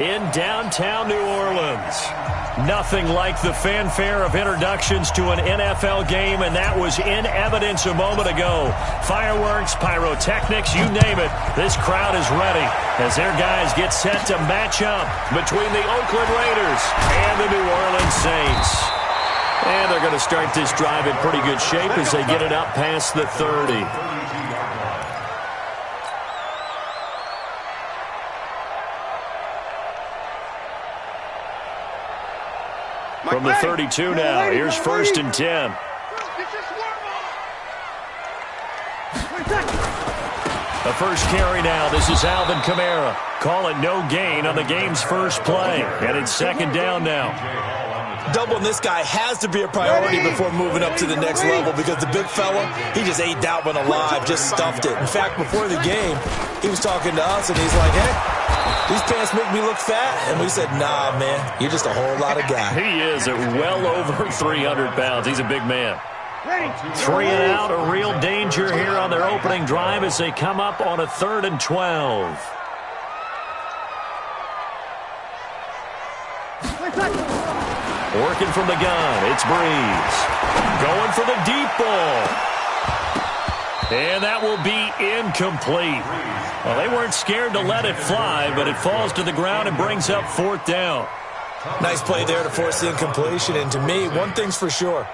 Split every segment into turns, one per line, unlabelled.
In downtown New Orleans. Nothing like the fanfare of introductions to an NFL game, and that was in evidence a moment ago. Fireworks, pyrotechnics, you name it. This crowd is ready as their guys get set to match up between the Oakland Raiders and the New Orleans Saints. And they're going to start this drive in pretty good shape as they get it up past the 30. From the 32 now, here's 1st and 10. The first carry now, this is Alvin Kamara. Call it no gain on the game's first play. And it's 2nd down now.
Doubling this guy has to be a priority before moving up to the next level because the big fella, he just ate that one alive, just stuffed it. In fact, before the game, he was talking to us, and he's like, hey, these pants make me look fat. And we said, nah, man, you're just a whole lot of guy.
He is at well over 300 pounds. He's a big man. 3 and out, a real danger here on their opening drive as they come up on a 3rd and 12. Working from the gun, it's Breeze. Going for the deep ball. And that will be incomplete. Well, they weren't scared to let it fly, but it falls to the ground and brings up 4th down.
Nice play there to force the incompletion. And to me, one thing's for sure.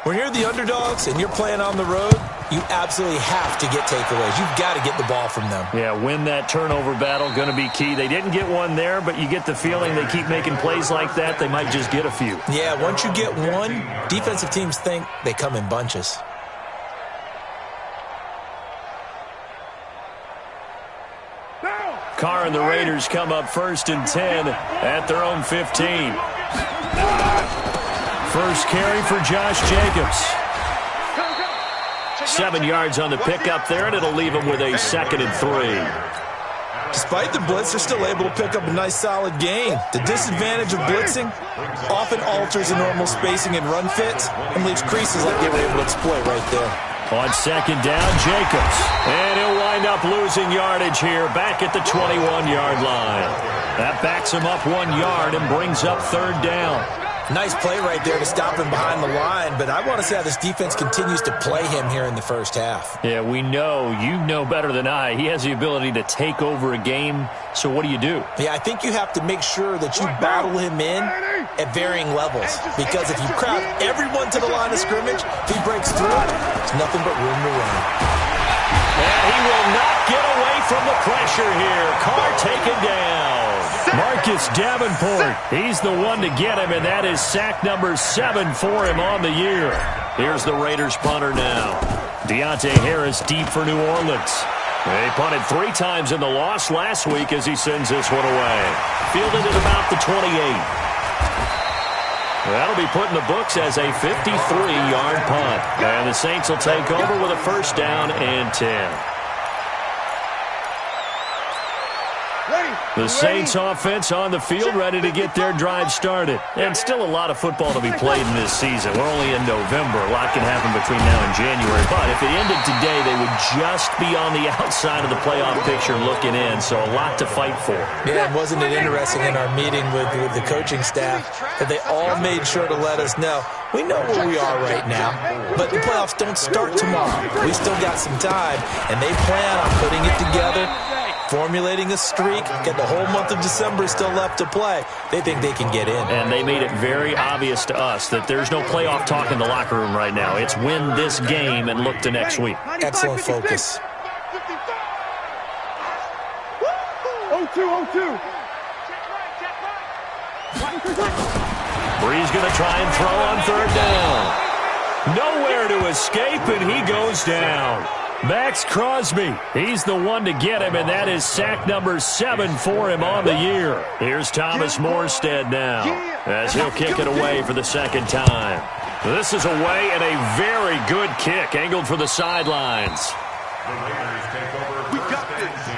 When you're the underdogs and you're playing on the road, you absolutely have to get takeaways. You've got to get the ball from them.
Yeah, win that turnover battle, going to be key. They didn't get one there, but you get the feeling they keep making plays like that, they might just get a few.
Yeah, once you get one, defensive teams think they come in bunches.
Carr and the Raiders come up 1st and 10 at their own 15. First carry for Josh Jacobs. 7 yards on the pickup there, and it'll leave him with a 2nd and 3.
Despite the blitz, they're still able to pick up a nice, solid gain. The disadvantage of blitzing often alters the normal spacing and run fits and leaves creases like they were able to exploit right there.
On 2nd down, Jacobs. And he'll wind up losing yardage here back at the 21-yard line. That backs him up 1 yard and brings up 3rd down.
Nice play right there to stop him behind the line, but I want to see how this defense continues to play him here in the first half.
Yeah, we know. You know better than I. He has the ability to take over a game, so what do?
Yeah, I think you have to make sure that you battle him in at varying levels, because if you crowd everyone to the line of scrimmage, if he breaks through, there's nothing but room to run.
And he will not get away from the pressure here. Carr taken down. Marcus Davenport, he's the one to get him, and that is sack number 7 for him on the year. Here's the Raiders punter now. Deontay Harris deep for New Orleans. They punted 3 times in the loss last week as he sends this one away. Fielded at about the 28. That'll be put in the books as a 53-yard punt. And the Saints will take over with a 1st down and 10. The Saints offense on the field ready to get their drive started. And still a lot of football to be played in this season. We're only in November. A lot can happen between now and January. But if it ended today, they would just be on the outside of the playoff picture looking in. So a lot to fight for.
Yeah, and wasn't it interesting in our meeting with the coaching staff that they all made sure to let us know, we know where we are right now, but the playoffs don't start tomorrow. We still got some time, and they plan on putting it together, formulating a streak, get the whole month of December still left to play. They think they can get in.
And they made it very obvious to us that there's no playoff talk in the locker room right now. It's win this game and look to next week.
Excellent focus.
0-2.
Breeze going to try and throw on 3rd down. Nowhere to escape, and he goes down. Max Crosby, he's the one to get him, and that is sack number 7 for him on the year. Here's Thomas Morstead now as he'll kick it away for the 2nd time. This is away and a very good kick angled for the sidelines.
The Raiders take over. We got this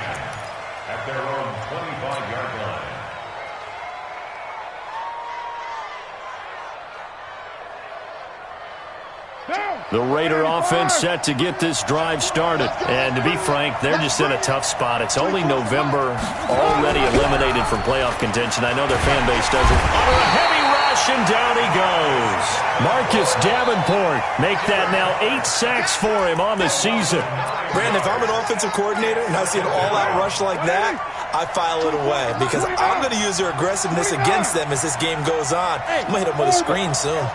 at their own 25-yard line.
The Raider offense set to get this drive started. And to be frank, they're just in a tough spot. It's only November, already eliminated from playoff contention. I know their fan base doesn't. Oh, a heavy rush, and down he goes. Marcus Davenport make that now 8 sacks for him on the season.
Brandon, if I'm an offensive coordinator and I see an all-out rush like that, I file it away because I'm going to use their aggressiveness against them as this game goes on. I'm going to hit them with a screen soon.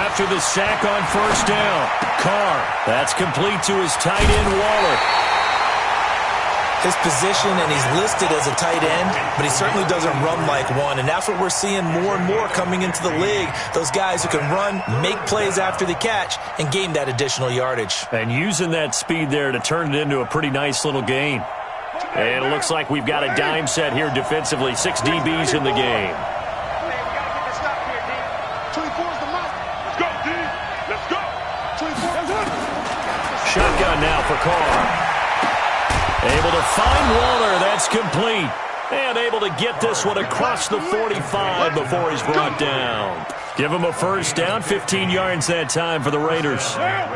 After the sack on first down, Carr. That's complete to his tight end, Waller.
His position, and he's listed as a tight end, but he certainly doesn't run like one, and that's what we're seeing more and more coming into the league. Those guys who can run, make plays after the catch, and gain that additional yardage.
And using that speed there to turn it into a pretty nice little gain. And it looks like we've got a dime set here defensively. 6 DBs in the game. Shotgun now for Carr. Able to find Waller. That's complete. And able to get this one across the 45 before he's brought down. Give him a first down. 15 yards that time for the Raiders.
46. Hey,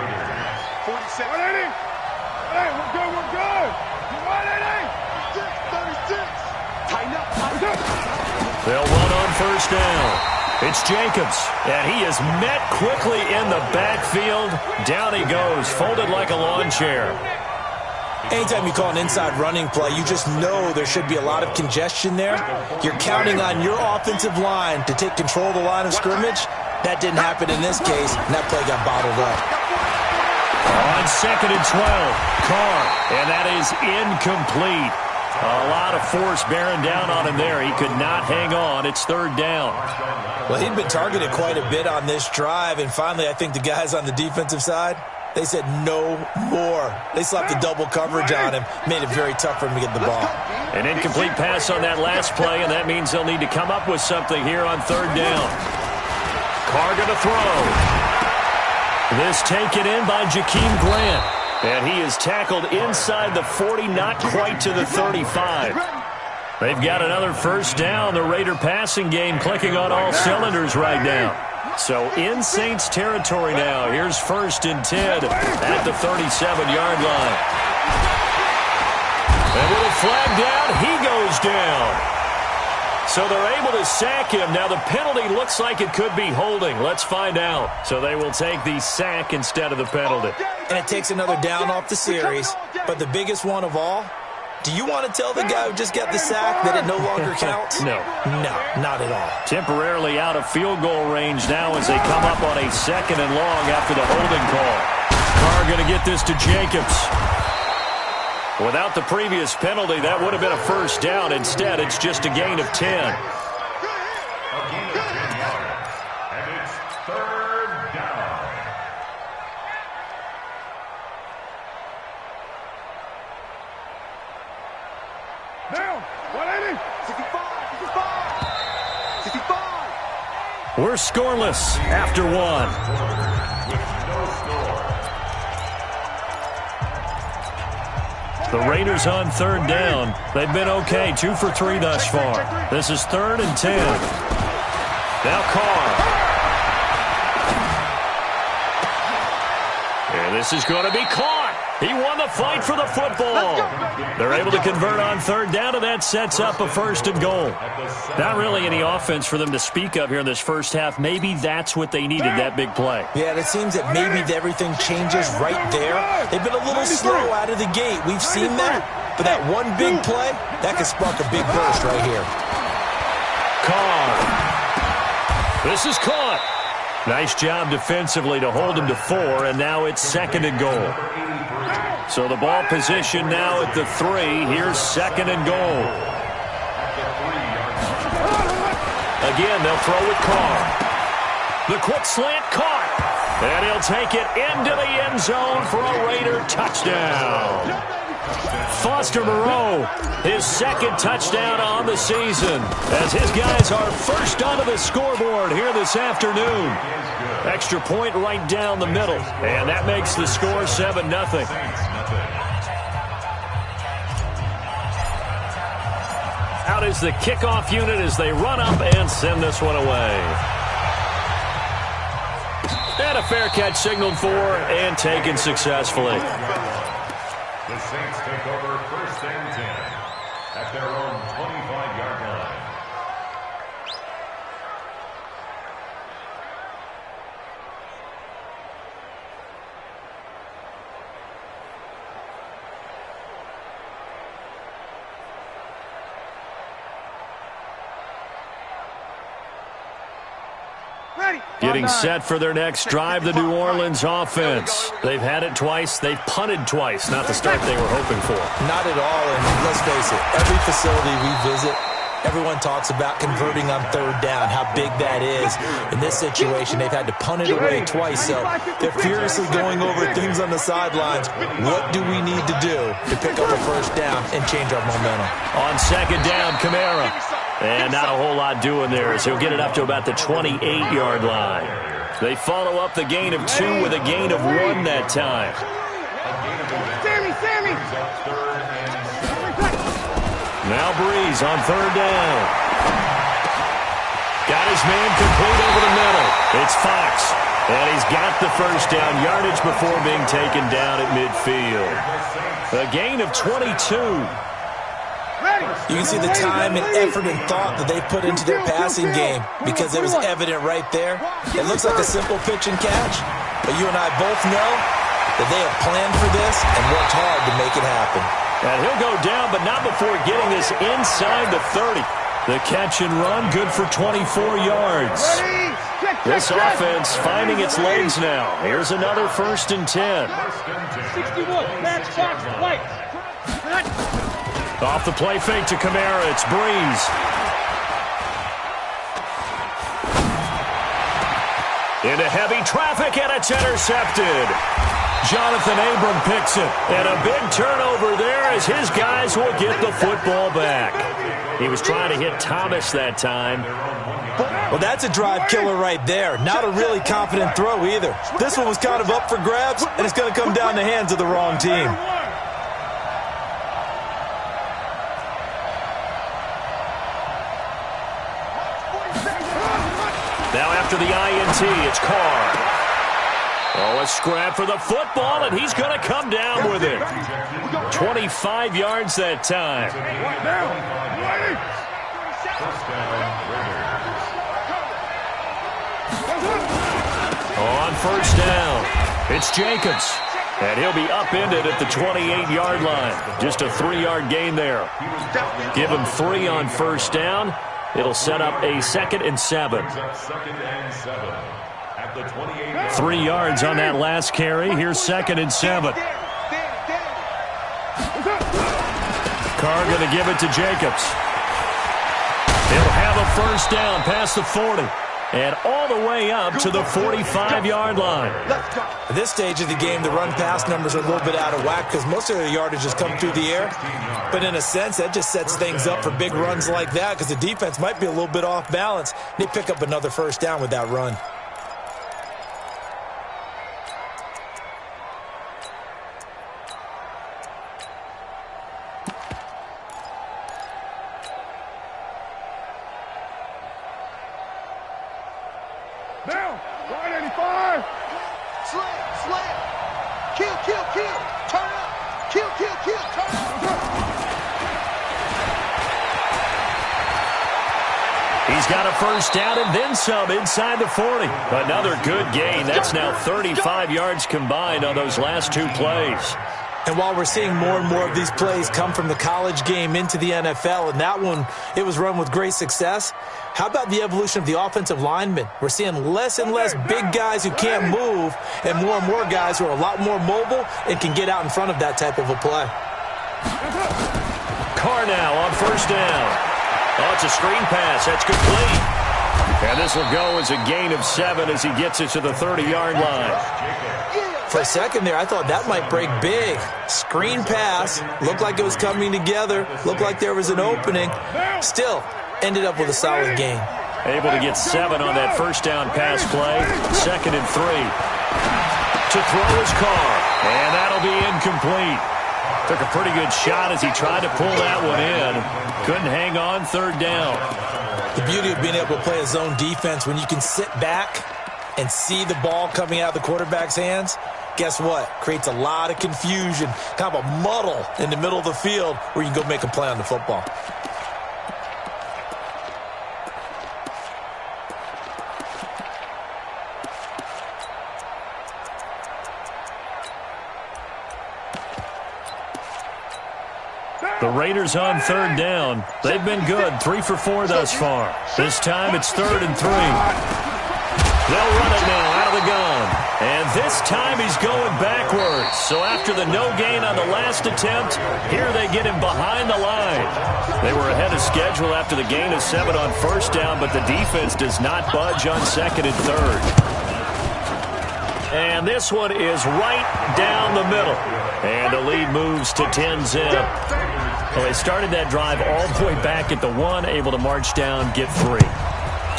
we're good. 36. Tighten up.
They'll run on first down. It's Jacobs, and he is met quickly in the backfield. Down he goes, folded like a lawn chair.
Anytime you call an inside running play, you just know there should be a lot of congestion there. You're counting on your offensive line to take control of the line of scrimmage. That didn't happen in this case, and that play got bottled up.
On 2nd and 12, Carr, and that is incomplete. A lot of force bearing down on him there. He could not hang on. It's 3rd down.
Well, he'd been targeted quite a bit on this drive, and finally I think the guys on the defensive side, they said no more. They slapped the double coverage on him, made it very tough for him to get the ball.
An incomplete pass on that last play, and that means they'll need to come up with something here on 3rd down. Carr going to throw. This taken in by Jakeem Grant. And he is tackled inside the 40, not quite to the 35. They've got another first down. The Raider passing game clicking on all cylinders right now. So in Saints territory now. Here's 1st and 10 at the 37-yard line. And with a flag down, he goes down. So they're able to sack him. Now the penalty looks like it could be holding. Let's find out. So they will take the sack instead of the penalty.
And it takes another down off the series. But the biggest one of all, do you want to tell the guy who just got the sack that it no longer counts?
No.
No, not at all.
Temporarily out of field goal range now as they come up on a 2nd and long after the holding call. Carr going to get this to Jacobs. Without the previous penalty, that would have been a first down. Instead, it's just a gain of 10.
And it's 3rd down.
Down. 180. 65.
We're scoreless after one.
With no score.
The Raiders on 3rd down. They've been okay, 2 for 3 thus far. This is 3rd and 10. Now Carr. And this is going to be caught. He won the fight for the football. They're able to convert on 3rd down, and that sets up a 1st and goal. Not really any offense for them to speak of here in this first half. Maybe that's what they needed, that big play.
Yeah, it seems that maybe everything changes right there. They've been a little slow out of the gate. We've seen that. But that one big play, that could spark a big burst right here.
Carr. This is caught. Nice job defensively to hold him to 4, and now it's 2nd and goal. So the ball position now at the 3. Here's 2nd and goal. Again, they'll throw with Carr. The quick slant caught. And he'll take it into the end zone for a Raider touchdown. Foster Moreau, his 2nd touchdown on the season, as his guys are first onto the scoreboard here this afternoon. Extra point right down the middle, and that makes the score 7-0. Out is the kickoff unit as they run up and send this one away. And a fair catch signaled for and taken successfully.
The Saints take over 1st and 10 at their own 25-yard line.
Getting set for their next drive, the New Orleans offense. They've had it twice. They've punted twice. Not the start they were hoping for.
Not at all, and let's face it, every facility we visit, everyone talks about converting on 3rd down, how big that is. In this situation, they've had to punt it away twice, so they're furiously going over things on the sidelines. What do we need to do to pick up a 1st down and change our momentum?
On 2nd down, Kamara. And not a whole lot doing there as he'll get it up to about the 28-yard line. They follow up the gain of 2 with a gain of 1 that time.
Sammy!
Now Breeze on 3rd down. Got his man complete over the middle. It's Fox. And he's got the 1st down yardage before being taken down at midfield. A gain of 22.
You can see the time and effort and thought that they put into their passing game because it was evident right there. It looks like a simple pitch and catch, but you and I both know that they have planned for this and worked hard to make it happen.
And he'll go down, but not before getting this inside the 30. The catch and run, good for 24 yards. This offense finding its legs now. Here's another 1st and 10.
61, match box, white.
Off the play fake to Kamara, it's Breeze. Into heavy traffic, and it's intercepted. Jonathan Abram picks it, and a big turnover there as his guys will get the football back. He was trying to hit Thomas that time.
Well, that's a drive killer right there. Not a really confident throw either. This one was kind of up for grabs, and it's going to come down the hands of the wrong team.
Now after the INT, it's Carr. Oh, a scrap for the football, and he's going to come down with it. 25 yards that time. On 1st down, it's Jacobs. And he'll be upended at the 28-yard line. Just a 3-yard gain there. Give him 3 on 1st down. It'll set up a 2nd and 7. 3 yards on that last carry. Here's 2nd and 7. Carr going to give it to Jacobs. He'll have a 1st down past the 40. And all the way up to the 45-yard line.
At this stage of the game, the run-pass numbers are a little bit out of whack because most of their yardage has come through the air. But in a sense, that just sets things up for big runs like that because the defense might be a little bit off balance. They pick up another 1st down with that run.
Down, right 85. Slam. Kill. Turn up. Kill. Turn up.
He's got a 1st down and then some inside the 40. Another good gain. That's now 35 yards combined on those last 2 plays.
And while we're seeing more and more of these plays come from the college game into the NFL, and that one, it was run with great success, how about the evolution of the offensive linemen? We're seeing less and less big guys who can't move and more guys who are a lot more mobile and can get out in front of that type of a play.
Carr now on 1st down. Oh, it's a screen pass. That's complete. And this will go as a gain of 7 as he gets it to the 30-yard line.
For a second there, I thought that might break big. Screen pass. Looked like it was coming together. Looked like there was an opening. Still, ended up with a solid gain.
Able to get 7 on that 1st down pass play. 2nd and 3. To throw is Carr. And that'll be incomplete. Took a pretty good shot as he tried to pull that one in. Couldn't hang on, third down.
The beauty of being able to play a zone defense, when you can sit back and see the ball coming out of the quarterback's hands, guess what? Creates a lot of confusion, kind of a muddle in the middle of the field where you can go make a play on the football.
The Raiders on third down. They've been good, 3 for 4 thus far. This time it's 3rd and 3. They'll run it now out of the gun. And this time he's going backwards. So after the no gain on the last attempt, here they get him behind the line. They were ahead of schedule after the gain of 7 on first down, but the defense does not budge on 2nd and 3rd. And this one is right down the middle. And the lead moves to 10-zip. Well, they started that drive all the way back at the 1, able to march down, get 3.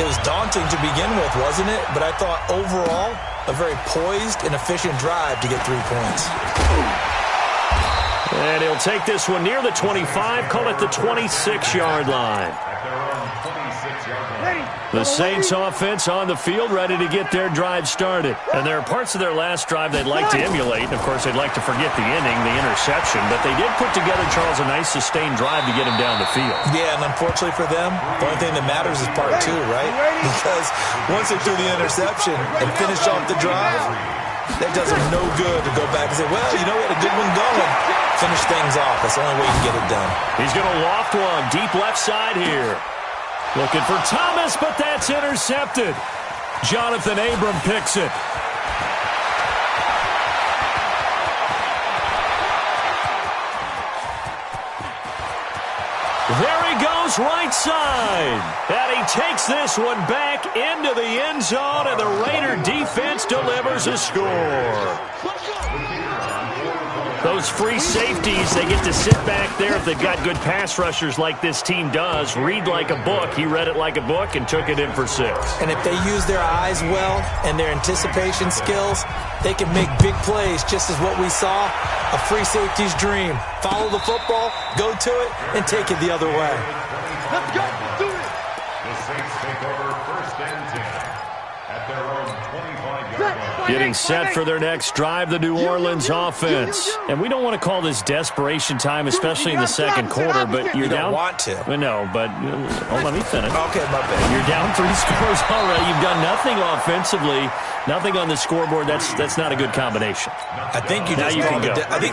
It was daunting to begin with, wasn't it? But I thought overall, a very poised and efficient drive to get 3 points.
And he'll take this one near the 25, call it the 26-yard line. The Saints offense on the field, ready to get their drive started. And there are parts of their last drive they'd like to emulate. And, of course, they'd like to forget the inning, the interception. But they did put together, Charles, a nice sustained drive to get him down the field.
Yeah, and unfortunately for them, the only thing that matters is part 2, right? Because once they threw the interception and finished off the drive, that does them no good to go back and say, well, you know what, a good one going. Finish things off. That's the only way you can get it done.
He's going to loft one deep left side here. Looking for Thomas, but that's intercepted. Jonathan Abram picks it. There he goes, right side. And he takes this one back into the end zone, and the Raider defense delivers a score. Those free safeties, they get to sit back there if they've got good pass rushers like this team does. Read like a book. He read it like a book and took it in for 6.
And if they use their eyes well and their anticipation skills, they can make big plays, just as what we saw, a free safety's dream. Follow the football, go to it, and take it the other way.
Let's go. Do it.
The Saints take over 1st and 10 at their own 25-yard line.
Getting set for their next drive, the New Orleans offense. And we don't want to call this desperation time, especially in the second quarter, but you're down.
You don't want to.
No, but let me finish.
Okay, my bad.
You're down 3 scores already. You've done nothing offensively, nothing on the scoreboard. That's not a good combination.
I think you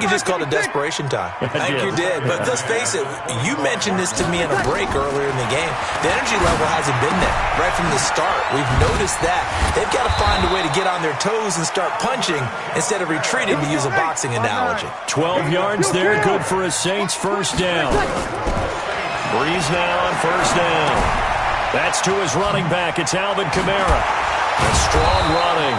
just called it desperation time. I think you did. But let's face it, you mentioned this to me in a break earlier in the game. The energy level hasn't been there right from the start. We've noticed that. They've got to find a way to get on their toes and start punching instead of retreating, to use a boxing analogy.
12 yards there, good for a Saints first down. Breeze now on first down. That's to his running back. It's Alvin Kamara. A strong running.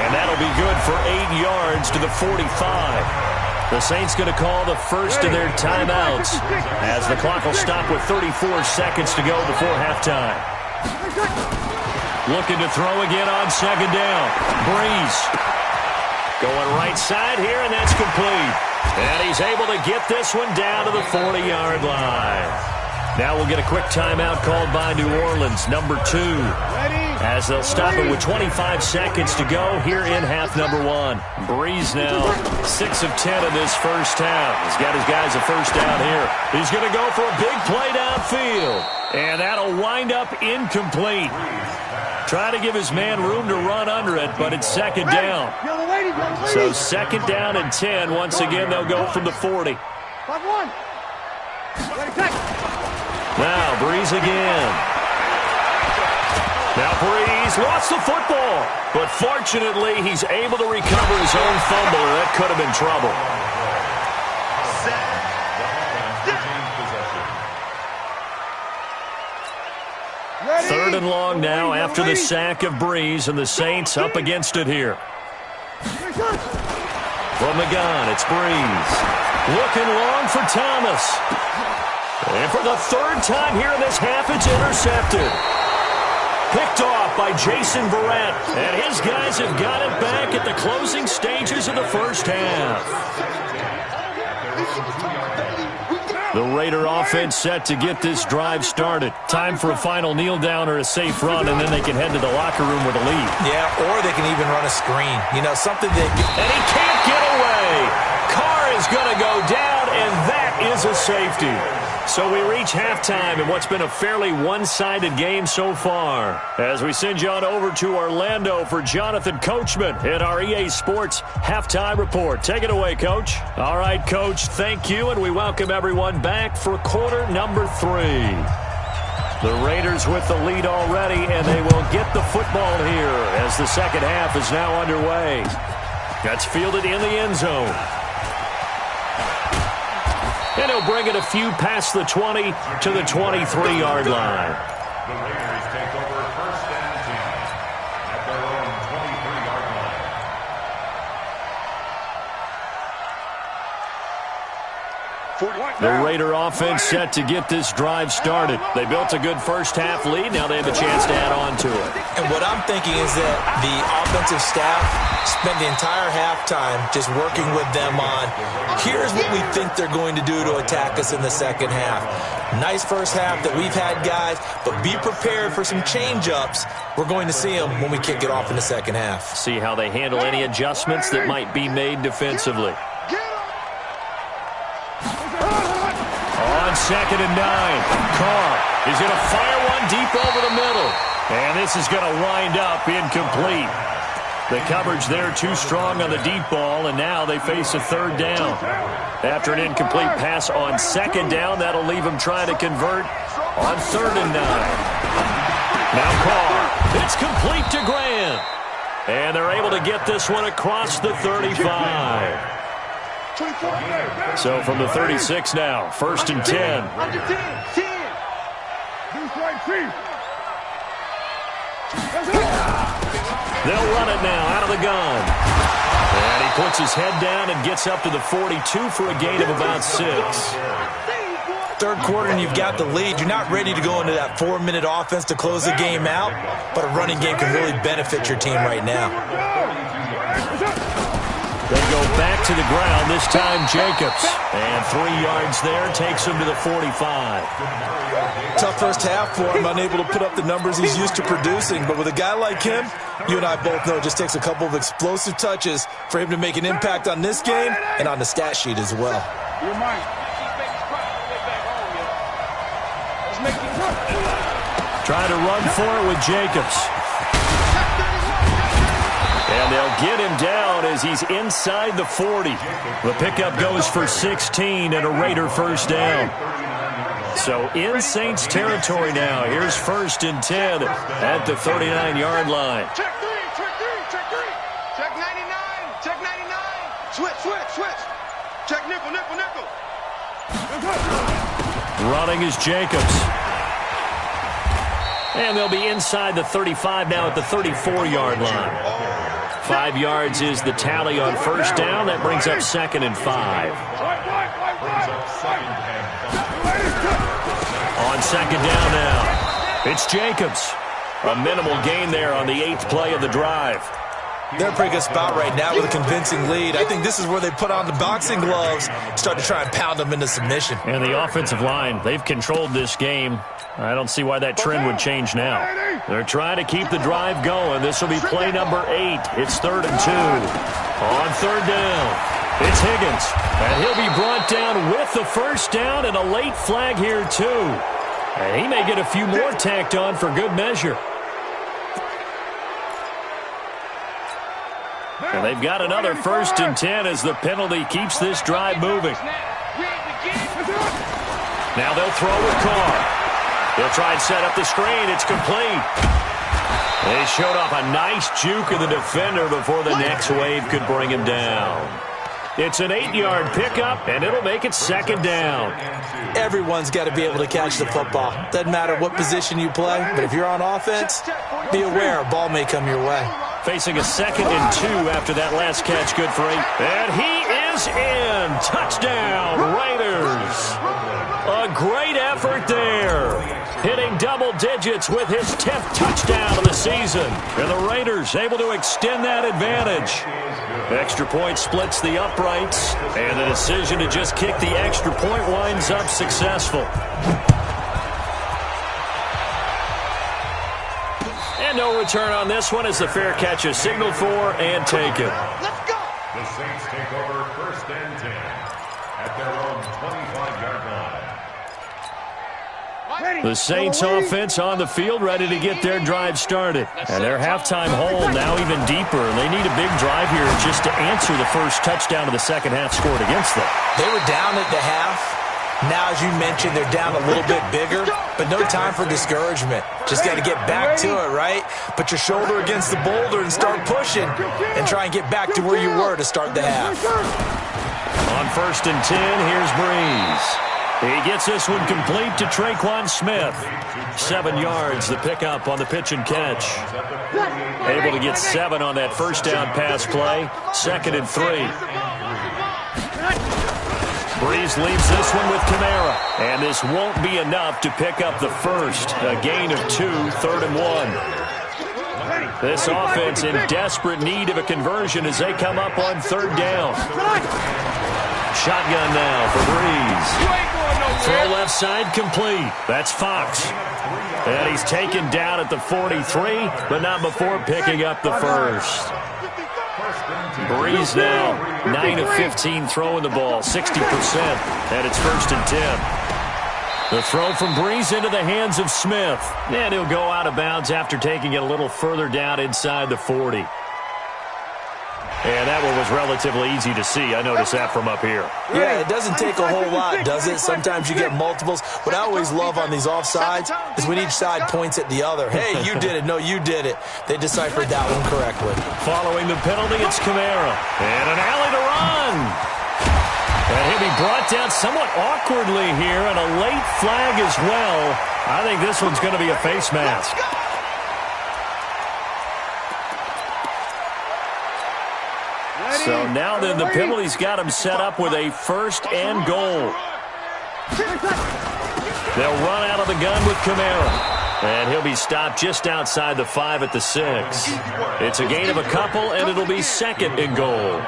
And that'll be good for 8 yards to the 45. The Saints going to call the first of their timeouts as the clock will stop with 34 seconds to go before halftime. Looking to throw again on second down. Breeze. Going right side here, and that's complete. And he's able to get this one down to the 40-yard line. Now we'll get a quick timeout called by New Orleans, number 2. As they'll stop it with 25 seconds to go here in half number 1. Breeze now 6 of 10 in this first half. He's got his guys a first down here. He's going to go for a big play downfield. And that'll wind up incomplete. Try to give his man room to run under it, but it's second down. So second down and 10. Once again, they'll go from the 40. Now Breeze again. Now Breeze lost the football, but fortunately he's able to recover his own fumble, or that could have been trouble. Third and long now after the sack of Breeze, and the Saints up against it here. From the gun, it's Breeze. Looking long for Thomas. And for the third time here in this half, it's intercepted. Picked off by Jason Verrett. And his guys have got it back at the closing stages of the first half. The Raider offense set to get this drive started. Time for a final kneel down or a safe run, and then they can head to the locker room with a lead.
Yeah, or they can even run a screen. You know, something that...
And he can't get away. Carr is going to go down, and that is a safety. So we reach halftime in what's been a fairly one-sided game so far. As we send you on over to Orlando for Jonathan Coachman at our EA Sports Halftime Report. Take it away, Coach. All right, Coach, thank you, and we welcome everyone back for quarter number 3. The Raiders with the lead already, and they will get the football here as the second half is now underway. That's fielded in the end zone. And he'll bring it a few past the 20 to the 23-yard line.
The Raiders take over first and 10 at their own 23-yard line.
The Raider offense set to get this drive started. They built a good first-half lead. Now they have a chance to add on to it.
And what I'm thinking is that the offensive staff spent the entire halftime just working with them on, here's what we think they're going to do to attack us in the second half. Nice first half that we've had, guys, but be prepared for some change-ups. We're going to see them when we kick it off in the second half.
See how they handle any adjustments that might be made defensively. On 2nd and 9, Carr is going to fire one deep over the middle. And this is going to wind up incomplete. The coverage there too strong on the deep ball, and now they face a third down. After an incomplete pass on 2nd down, that'll leave them trying to convert on 3rd and 9. Now Carr, it's complete to Graham. And they're able to get this one across the 35. So from the 36 now, 1st and 10. They'll run it now out of the gun. And he puts his head down and gets up to the 42 for a gain of about 6.
Third quarter and you've got the lead. You're not ready to go into that 4-minute offense to close the game out, but a running game can really benefit your team right now.
They go back to the ground, this time Jacobs. And 3 yards there takes him to the 45.
Tough first half for him, unable to put up the numbers he's used to producing. But with a guy like him, you and I both know it just takes a couple of explosive touches for him to make an impact on this game and on the stat sheet as well.
Trying to run for it with Jacobs. And they'll get him down as he's inside the 40. The pickup goes for 16 and a Raider first down. So in Saints territory now. Here's 1st and 10 at the 39-yard line.
Check 3, check 3, check 3. Check 99, check 99. Switch, switch, switch. Check nickel, nickel, nickel.
Running is Jacobs. And they'll be inside the 35 now at the 34-yard line. 5 yards is the tally on first down. That brings up 2nd and 5. On 2nd down now, it's Jacobs. A minimal gain there on the 8th play of the drive.
They're in a pretty good spot right now with a convincing lead. I think this is where they put on the boxing gloves, start to try and pound them into submission.
And the offensive line, they've controlled this game. I don't see why that trend would change now. They're trying to keep the drive going. This will be play number 8. It's 3rd and 2. On 3rd down, it's Higgins. And he'll be brought down with the first down and a late flag here too. And he may get a few more tacked on for good measure. And they've got another 1st and 10 as the penalty keeps this drive moving. Now they'll throw with Carr. They'll try and set up the screen. It's complete. They showed off a nice juke of the defender before the next wave could bring him down. It's an 8-yard pickup, and it'll make it 2nd down.
Everyone's got to be able to catch the football. Doesn't matter what position you play, but if you're on offense, be aware a ball may come your way.
Facing a 2nd and 2 after that last catch, good for 8. And he is in. Touchdown, Raiders. A great effort there. hitting double digits with his 10th touchdown of the season. And the Raiders able to extend that advantage. Extra point splits the uprights, and the decision to just kick the extra point winds up successful. And no return on this one as the fair catch is signaled for and taken.
Let's go.
The Saints take over 1st and 10 at their own 25-yard line.
The Saints offense on the field ready to get their drive started. And their halftime hole now even deeper. They need a big drive here just to answer the first touchdown of the second half scored against them.
They were down at the half. Now, as you mentioned, they're down a little bit bigger, but no time for discouragement. Just got to get back to it, right? Put your shoulder against the boulder and start pushing and try and get back to where you were to start the half.
On 1st and 10, here's Breeze. He gets this one complete to Tre'Quan Smith. 7 yards, the pickup on the pitch and catch. Able to get 7 on that first down pass play. 2nd and 3. Breeze leaves this one with Kamara. And this won't be enough to pick up the first. A gain of 2, 3rd and 1. This offense in desperate need of a conversion as they come up on 3rd down. Shotgun now for Breeze. Throw left side complete. That's Fox. And he's taken down at the 43, but not before picking up the first. Breeze now 9 of 15 throwing the ball, 60%. And it's 1st and 10. The throw from Breeze into the hands of Smith. And he'll go out of bounds after taking it a little further down inside the 40. And that one was relatively easy to see. I noticed that from up here.
Yeah, it doesn't take a whole lot, does it? Sometimes you get multiples. What I always love on these offsides is when each side points at the other. Hey, you did it. No, you did it. They deciphered that one correctly.
Following the penalty, it's Kamara. And an alley to run. And he'll be brought down somewhat awkwardly here, and a late flag as well. I think this one's going to be a face mask. So now then the penalty's got him set up with a 1st and goal. They'll run out of the gun with Kamara. And he'll be stopped just outside the 5 at the 6. It's a gain of a couple, and it'll be 2nd and goal.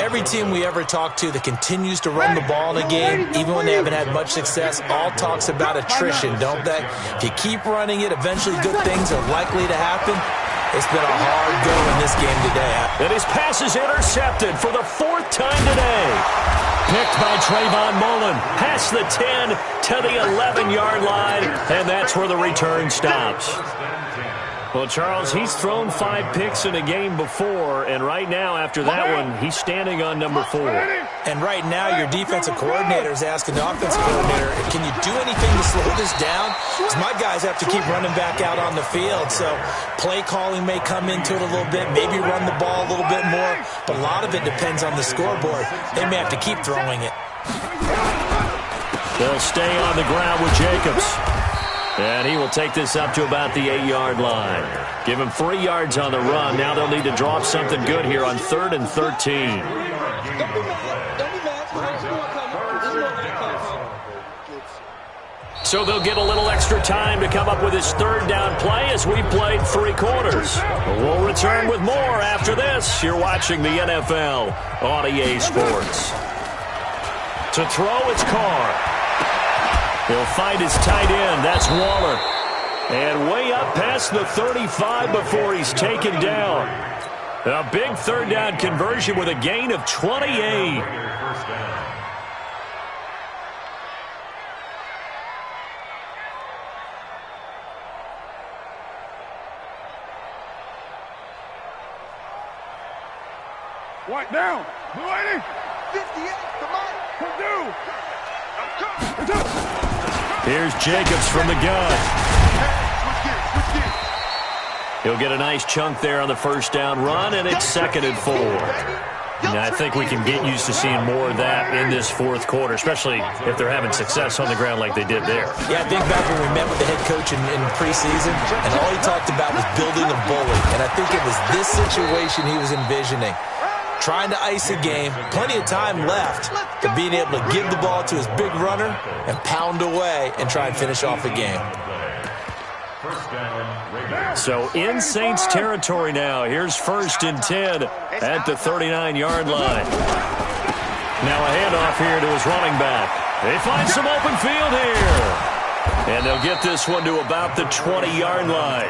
Every team we ever talk to that continues to run the ball in a game, even when they haven't had much success, all talks about attrition, don't they? If you keep running it, eventually good things are likely to happen. It's been a hard go in this game today.
And his pass is intercepted for the 4th time today. Picked by Trayvon Mullen. Past the 10 to the 11-yard line, and that's where the return stops. Well, Charles, he's thrown 5 picks in a game before, and right now, after that one, he's standing on number 4.
And right now, your defensive coordinator is asking the offensive coordinator, can you do anything to slow this down? Because my guys have to keep running back out on the field, so play calling may come into it a little bit, maybe run the ball a little bit more, but a lot of it depends on the scoreboard. They may have to keep throwing it.
They'll stay on the ground with Jacobs. And he will take this up to about the 8-yard line. Give him 3 yards on the run. Now they'll need to drop something good here on 3rd and 13. So they'll get a little extra time to come up with his 3rd down play as we played 3 quarters. We'll return with more after this. You're watching the NFL on EA Sports. To throw, it's Carr. He'll find his tight end. That's Waller. And way up past the 35 before he's taken down. A big 3rd down conversion with a gain of 28.
White down. Blue 80. 58. Come on. Purdue.
Here's Jacobs from the gun. He'll get a nice chunk there on the 1st down run, and it's 2nd and 4. Now, I think we can get used to seeing more of that in this 4th quarter, especially if they're having success on the ground like they did there.
Yeah, I think back when we met with the head coach in preseason, and all he talked about was building a bully. And I think it was this situation he was envisioning. Trying to ice a game, plenty of time left, but being able to give the ball to his big runner and pound away and try and finish off the game.
First down, Raiders.
So in Saints territory now. Here's 1st and 10 at the 39-yard line. Now a handoff here to his running back. They find some open field here. And they'll get this one to about the 20-yard line.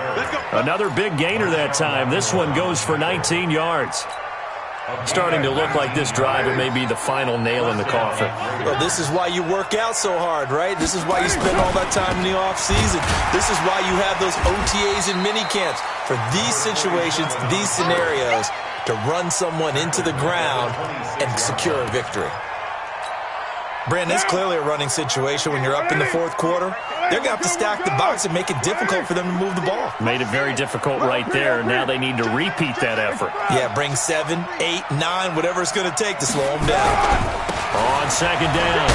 Another big gainer that time. This one goes for 19 yards. Starting to look like this drive, it may be the final nail in the coffin.
Well, this is why you work out so hard, right? This is why you spend all that time in the offseason. This is why you have those OTAs and minicamps. For these situations, these scenarios, to run someone into the ground and secure a victory. Brandon, it's clearly a running situation when you're up in the fourth quarter. They're going to have to stack the box and make it difficult for them to move the ball.
Made it very difficult right there. Now they need to repeat that effort.
Yeah, bring 7, 8, 9, whatever it's going to take to slow them down.
On 2nd down,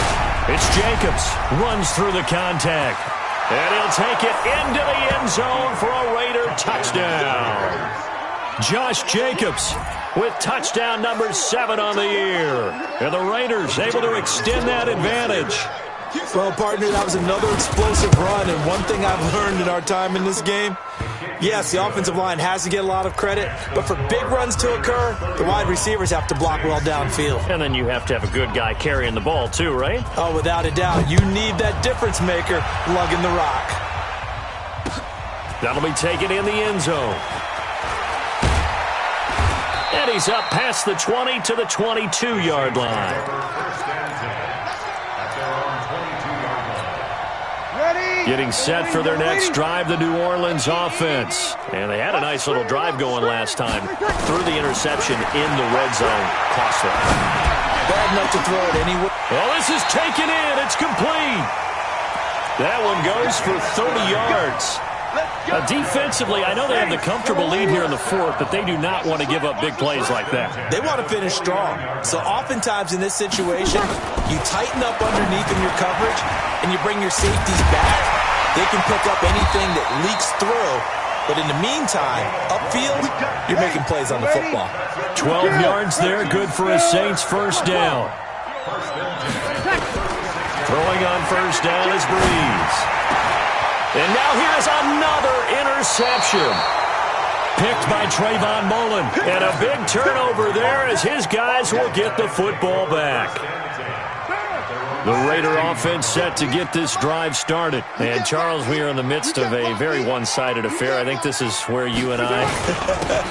it's Jacobs. Runs through the contact. And he'll take it into the end zone for a Raider touchdown. Josh Jacobs with touchdown number 7 on the year. And the Raiders able to extend that advantage.
Well, partner, that was another explosive run, and one thing I've learned in our time in this game, yes, the offensive line has to get a lot of credit, but for big runs to occur, the wide receivers have to block well downfield.
And then you have to have a good guy carrying the ball too, right?
Oh, without a doubt. You need that difference maker lugging the rock.
That'll be taken in the end zone. And he's up past the 20 to the 22-yard line. Getting set for their next drive, the New Orleans offense. And they had a nice little drive going last time. Threw the interception in the red zone. Costly.
Bad enough to throw it anywhere.
Well, this is taken in. It's complete. That one goes for 30 yards. Defensively, I know they have the comfortable lead here in the fourth, but they do not want to give up big plays like that.
They want to finish strong. So oftentimes in this situation, you tighten up underneath in your coverage, and you bring your safeties back. They can pick up anything that leaks through. But in the meantime, upfield, you're making plays on the football.
12 yards there, good for a Saints first down. Throwing on first down is Breeze. And now here's another interception. Picked by Trayvon Mullen. And a big turnover there as his guys will get the football back. The Raider offense set to get this drive started. And, Charles, we are in the midst of a very one-sided affair. I think this is where you and I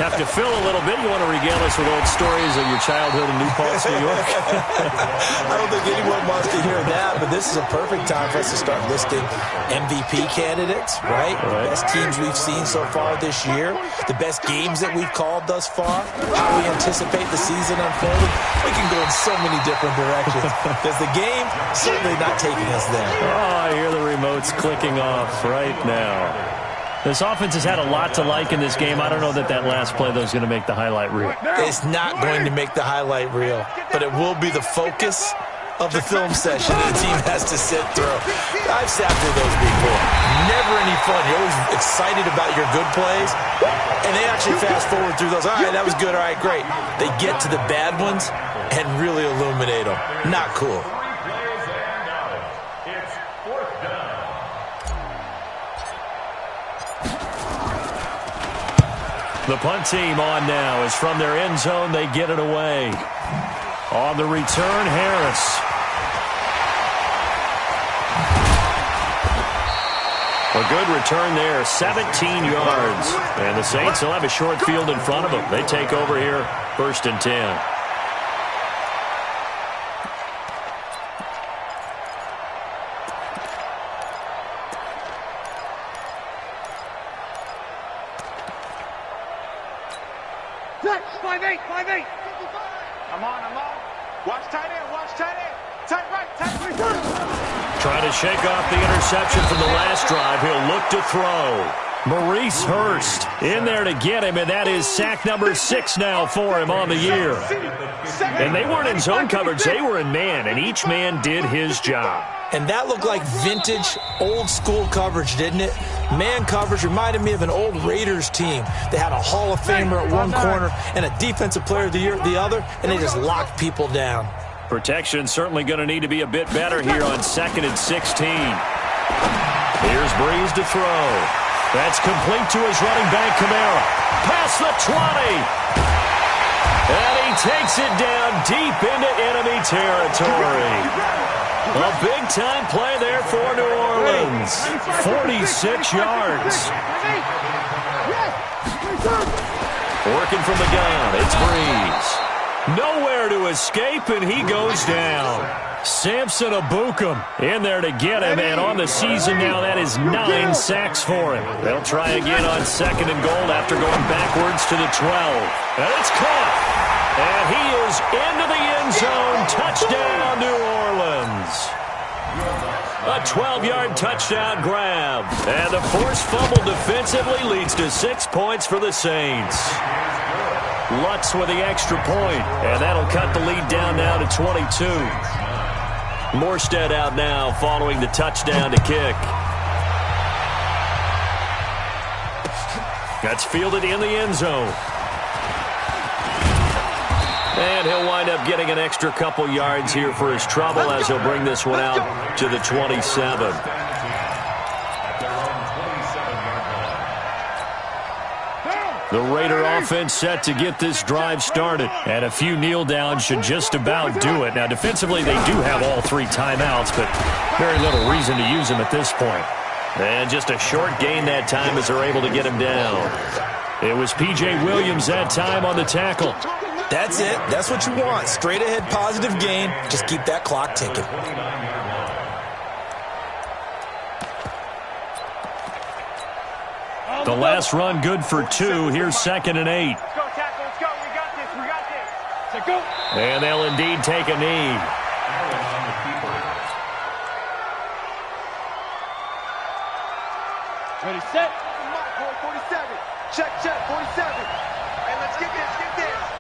have to fill a little bit. You want to regale us with old stories of your childhood in New Paltz, New York?
I don't think anyone wants to hear that, but this is a perfect time for us to start listing MVP candidates, right? The best teams we've seen so far this year, the best games that we've called thus far, how we anticipate the season unfolding. We can go in so many different directions because the game certainly not taking us there.
Oh, I hear the remotes clicking off right now. This offense has had a lot to like in this game. I don't know that last play, though, is going to make the highlight reel.
It's not going to make the highlight reel, but it will be the focus of the film session that the team has to sit through. I've sat through those before. Never any fun. You're always excited about your good plays, and they actually fast forward through those. All right, that was good. All right, great. They get to the bad ones and really illuminate them. Not cool.
The punt team on now is from their end zone. They get it away. On the return, Harris. A good return there, 17 yards. And the Saints will have a short field in front of them. They take over here, 1st and 10.
Five eight. I'm on. Watch tight end. Tight right.
Trying to shake off the interception from the last drive. He'll look to throw. Maurice Hurst in there to get him, and that is sack number 6 now for him on the year. And they weren't in zone coverage. They were in man, and each man did his job.
And that looked like vintage, old-school coverage, didn't it? Man coverage reminded me of an old Raiders team. They had a Hall of Famer at one corner and a Defensive Player of the Year at the other, and they just locked people down.
Protection certainly going to need to be a bit better here on 2nd and 16. Here's Breeze to throw. That's complete to his running back, Kamara. Past the 20. And he takes it down deep into enemy territory. A big-time play there for New Orleans. 46 yards. Working from the gun, it's Breeze. Nowhere to escape, and he goes down. Samson Ebukam in there to get him, and on the season now, that is 9 sacks for him. They'll try again on 2nd and goal after going backwards to the 12. And it's caught. And he is into the end zone. Touchdown, New Orleans. A 12-yard touchdown grab. And the forced fumble defensively leads to 6 points for the Saints. Lutz with the extra point, and that'll cut the lead down now to 22. Morstead out now following the touchdown to kick. That's fielded in the end zone. And he'll wind up getting an extra couple yards here for his trouble as he'll bring this one out to the 27. The Raider offense set to get this drive started. And a few kneel downs should just about do it. Now, defensively, they do have all 3 timeouts, but very little reason to use them at this point. And just a short gain that time as they're able to get him down. It was P.J. Williams that time on the tackle.
That's it. That's what you want. Straight ahead positive gain. Just keep that clock ticking.
The last run good for 2. Here's 2nd and 8.
Let's go, tackle. Let's go. We got this. We got this. Let's go.
And they'll indeed take a knee.
Ready, set. 47. Check, check, 47. Hey, let's get this, get this.